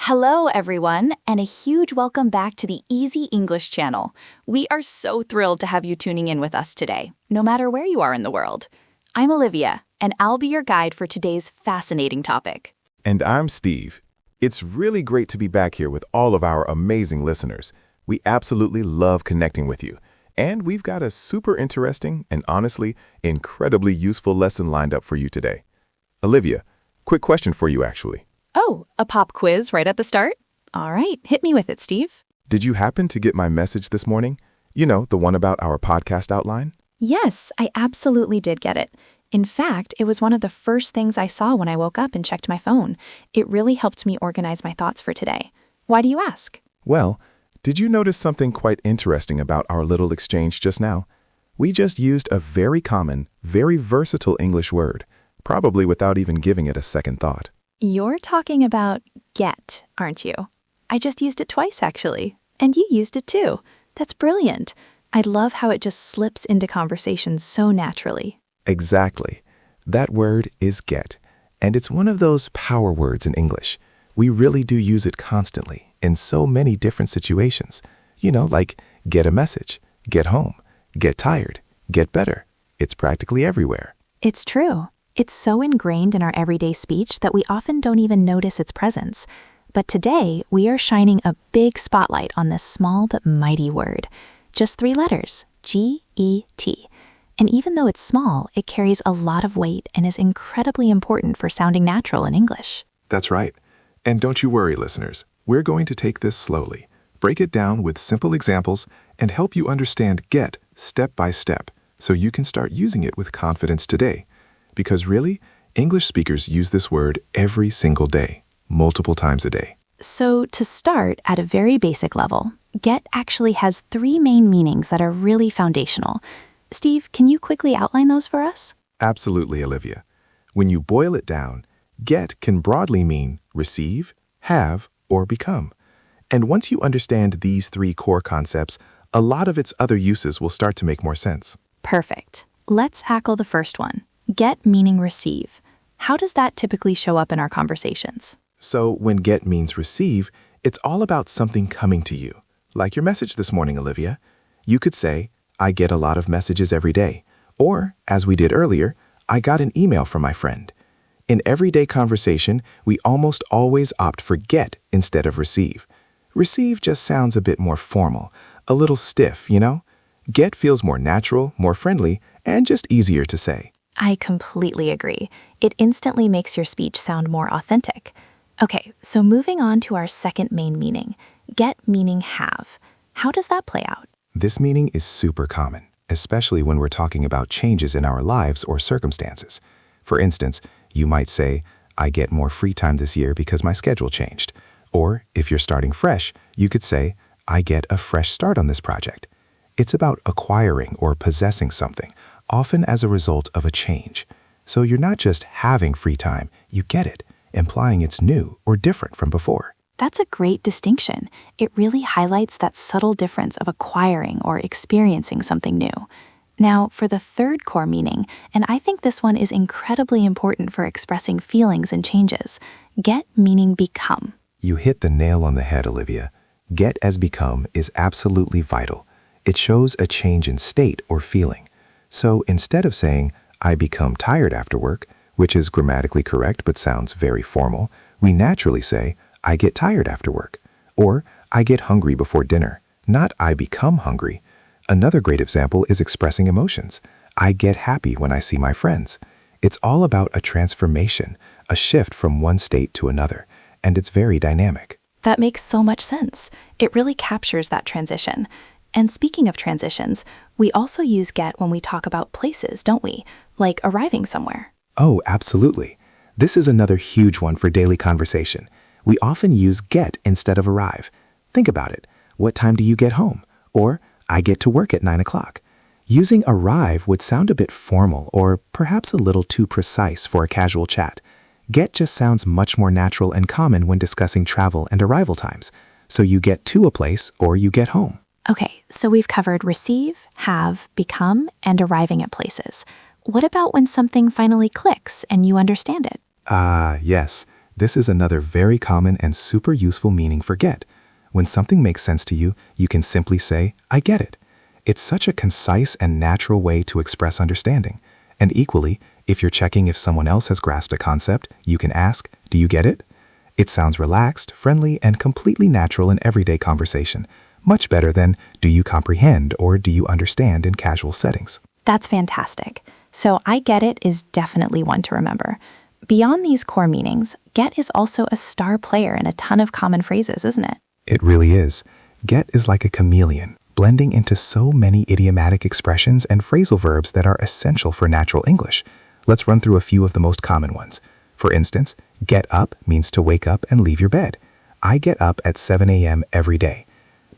Hello, everyone, and a huge welcome back to the Easy English channel. We are so thrilled to have you tuning in with us today, no matter where you are in the world. I'm Olivia, and I'll be your guide for today's fascinating topic. And I'm Steve. It's really great to be back here with all of our amazing listeners. We absolutely love connecting with you. And we've got a super interesting and honestly, incredibly useful lesson lined up for you today. Olivia, quick question for you actually. Oh, a pop quiz right at the start? All right, hit me with it, Steve. Did you happen to get my message this morning? You know, the one about our podcast outline? Yes, I absolutely did get it. In fact, it was one of the first things I saw when I woke up and checked my phone. It really helped me organize my thoughts for today. Why do you ask? Well, did you notice something quite interesting about our little exchange just now? We just used a very common, very versatile English word, probably without even giving it a second thought. You're talking about get, aren't you? I just used it twice, actually. And you used it too. That's brilliant. I love how it just slips into conversations so naturally. Exactly. That word is get, and it's one of those power words in English. We really do use it constantly in so many different situations. You know, like get a message, get home, get tired, get better. It's practically everywhere. It's true. It's so ingrained in our everyday speech that we often don't even notice its presence. But today, we are shining a big spotlight on this small but mighty word. Just 3 letters, G-E-T. And even though it's small, it carries a lot of weight and is incredibly important for sounding natural in English. That's right. And don't you worry, listeners. We're going to take this slowly, break it down with simple examples, and help you understand get step by step so you can start using it with confidence today. Because really, English speakers use this word every single day, multiple times a day. So to start at a very basic level, get actually has 3 main meanings that are really foundational. Steve, can you quickly outline those for us? Absolutely, Olivia. When you boil it down, get can broadly mean receive, have, or become. And once you understand these 3 core concepts, a lot of its other uses will start to make more sense. Perfect. Let's tackle the first one. Get meaning receive. How does that typically show up in our conversations? So when get means receive, it's all about something coming to you. Like your message this morning, Olivia. You could say, I get a lot of messages every day. Or, as we did earlier, I got an email from my friend. In everyday conversation, we almost always opt for get instead of receive. Receive just sounds a bit more formal, a little stiff, you know? Get feels more natural, more friendly, and just easier to say. I completely agree. It instantly makes your speech sound more authentic. Okay, so moving on to our second main meaning, get meaning have. How does that play out? This meaning is super common, especially when we're talking about changes in our lives or circumstances. For instance, you might say, I get more free time this year because my schedule changed. Or if you're starting fresh, you could say, I get a fresh start on this project. It's about acquiring or possessing something, often as a result of a change. So you're not just having free time, you get it, implying it's new or different from before. That's a great distinction. It really highlights that subtle difference of acquiring or experiencing something new. Now, for the third core meaning, and I think this one is incredibly important for expressing feelings and changes, get meaning become. You hit the nail on the head, Olivia. Get as become is absolutely vital. It shows a change in state or feeling. So instead of saying, I become tired after work, which is grammatically correct but sounds very formal, we naturally say, I get tired after work. Or, I get hungry before dinner, not I become hungry. Another great example is expressing emotions. I get happy when I see my friends. It's all about a transformation, a shift from one state to another, and it's very dynamic. That makes so much sense. It really captures that transition. And speaking of transitions, we also use get when we talk about places, don't we? Like arriving somewhere. Oh, absolutely. This is another huge one for daily conversation. We often use get instead of arrive. Think about it. What time do you get home? Or, I get to work at 9 o'clock. Using arrive would sound a bit formal or perhaps a little too precise for a casual chat. Get just sounds much more natural and common when discussing travel and arrival times. So you get to a place or you get home. Okay, so we've covered receive, have, become, and arriving at places. What about when something finally clicks and you understand it? Yes. This is another very common and super useful meaning for get. When something makes sense to you, you can simply say, I get it. It's such a concise and natural way to express understanding. And equally, if you're checking if someone else has grasped a concept, you can ask, do you get it? It sounds relaxed, friendly, and completely natural in everyday conversation. Much better than, do you comprehend or do you understand in casual settings. That's fantastic. So I get it is definitely one to remember. Beyond these core meanings, get is also a star player in a ton of common phrases, isn't it? It really is. Get is like a chameleon, blending into so many idiomatic expressions and phrasal verbs that are essential for natural English. Let's run through a few of the most common ones. For instance, get up means to wake up and leave your bed. I get up at 7 a.m. every day.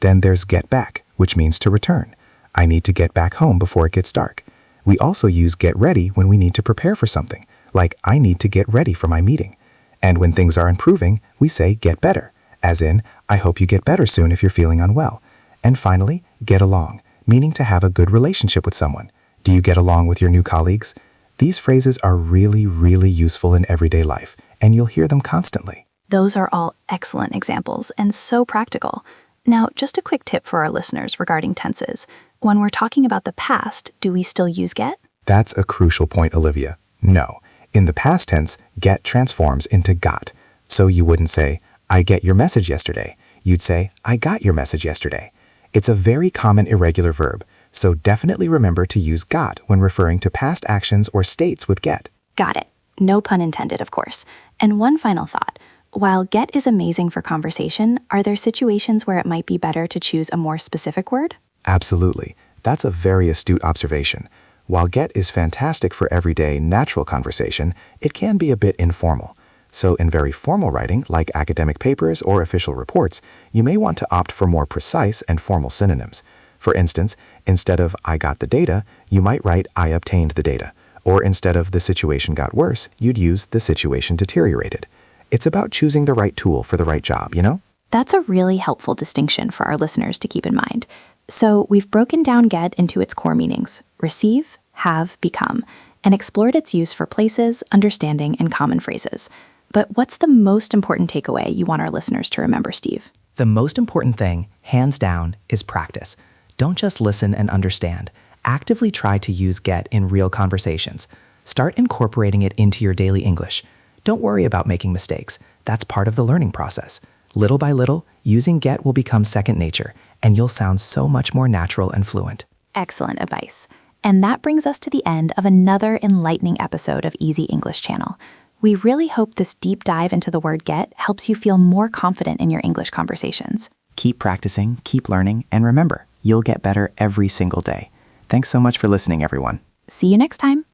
Then there's get back, which means to return. I need to get back home before it gets dark. We also use get ready when we need to prepare for something, like I need to get ready for my meeting. And when things are improving, we say get better, as in, I hope you get better soon if you're feeling unwell. And finally, get along, meaning to have a good relationship with someone. Do you get along with your new colleagues? These phrases are really, really useful in everyday life, and you'll hear them constantly. Those are all excellent examples and so practical. Now, just a quick tip for our listeners regarding tenses. When we're talking about the past, do we still use get? That's a crucial point, Olivia. No. In the past tense, get transforms into got. So you wouldn't say, I get your message yesterday. You'd say, I got your message yesterday. It's a very common irregular verb, so definitely remember to use got when referring to past actions or states with get. Got it. No pun intended, of course. And one final thought. While get is amazing for conversation, are there situations where it might be better to choose a more specific word? Absolutely. That's a very astute observation. While get is fantastic for everyday, natural conversation, it can be a bit informal. So in very formal writing, like academic papers or official reports, you may want to opt for more precise and formal synonyms. For instance, instead of I got the data, you might write I obtained the data. Or instead of the situation got worse, you'd use the situation deteriorated. It's about choosing the right tool for the right job, you know? That's a really helpful distinction for our listeners to keep in mind. So we've broken down get into its core meanings, receive, have, become, and explored its use for places, understanding, and common phrases. But what's the most important takeaway you want our listeners to remember, Steve? The most important thing, hands down, is practice. Don't just listen and understand. Actively try to use get in real conversations. Start incorporating it into your daily English. Don't worry about making mistakes. That's part of the learning process. Little by little, using get will become second nature, and you'll sound so much more natural and fluent. Excellent advice. And that brings us to the end of another enlightening episode of Easy English Channel. We really hope this deep dive into the word get helps you feel more confident in your English conversations. Keep practicing, keep learning, and remember, you'll get better every single day. Thanks so much for listening, everyone. See you next time.